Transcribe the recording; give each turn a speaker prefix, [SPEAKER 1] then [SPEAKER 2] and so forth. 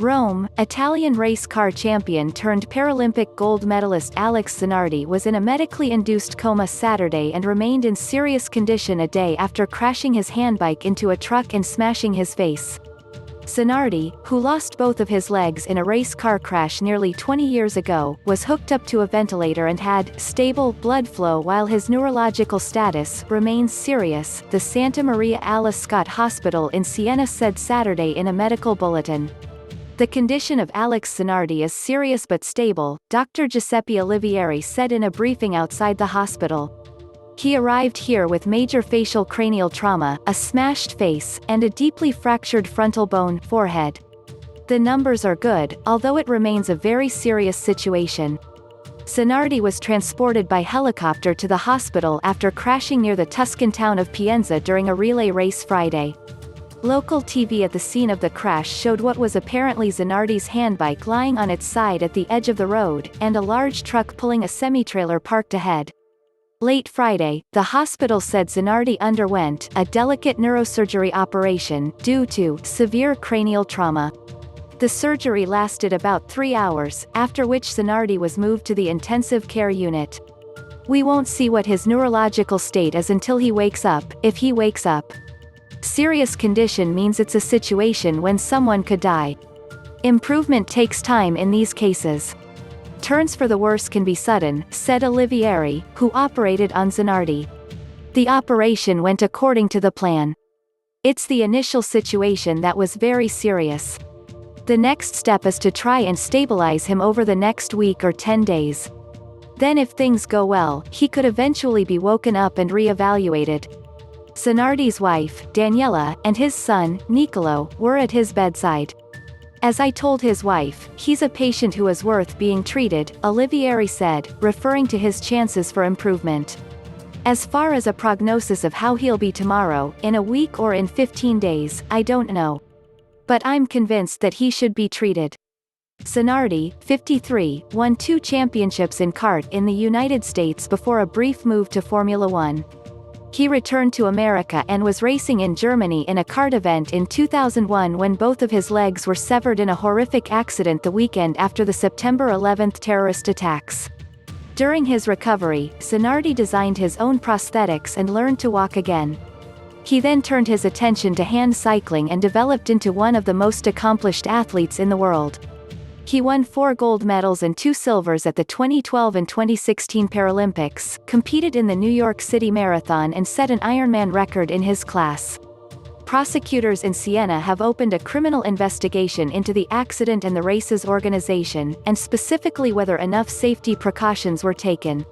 [SPEAKER 1] Rome, Italian race car champion turned Paralympic gold medalist Alex Zanardi was in a medically induced coma Saturday and remained in serious condition a day after crashing his handbike into a truck and smashing his face. Zanardi, who lost both of his legs in a race car crash nearly 20 years ago, was hooked up to a ventilator and had stable blood flow while his neurological status remains serious, the Santa Maria alle Scotte Hospital in Siena said Saturday in a medical bulletin. The condition of Alex Zanardi is serious but stable, Dr. Giuseppe Olivieri said in a briefing outside the hospital. He arrived here with major facial cranial trauma, a smashed face, and a deeply fractured frontal bone forehead. The numbers are good, although it remains a very serious situation. Zanardi was transported by helicopter to the hospital after crashing near the Tuscan town of Pienza during a relay race Friday. Local TV at the scene of the crash showed what was apparently Zanardi's handbike lying on its side at the edge of the road, and a large truck pulling a semitrailer parked ahead. Late Friday, the hospital said Zanardi underwent a delicate neurosurgery operation due to severe cranial trauma. The surgery lasted about 3 hours, after which Zanardi was moved to the intensive care unit. We won't see what his neurological state is until he wakes up, if he wakes up. Serious condition means it's a situation when someone could die. Improvement takes time in these cases. Turns for the worse can be sudden, said Olivieri, who operated on Zanardi. The operation went according to the plan. It's the initial situation that was very serious. The next step is to try and stabilize him over the next week or 10 days. Then if things go well, he could eventually be woken up and re-evaluated. Zanardi's wife, Daniela, and his son, Niccolo, were at his bedside. As I told his wife, he's a patient who is worth being treated, Olivieri said, referring to his chances for improvement. As far as a prognosis of how he'll be tomorrow, in a week or in 15 days, I don't know. But I'm convinced that he should be treated. Zanardi, 53, won 2 championships in kart in the United States before a brief move to Formula One. He returned to America and was racing in Germany in a kart event in 2001 when both of his legs were severed in a horrific accident the weekend after the September 11 terrorist attacks. During his recovery, Zanardi designed his own prosthetics and learned to walk again. He then turned his attention to hand cycling and developed into one of the most accomplished athletes in the world. He won 4 gold medals and 2 silvers at the 2012 and 2016 Paralympics, competed in the New York City Marathon and set an Ironman record in his class. Prosecutors in Siena have opened a criminal investigation into the accident and the race's organization, and specifically whether enough safety precautions were taken.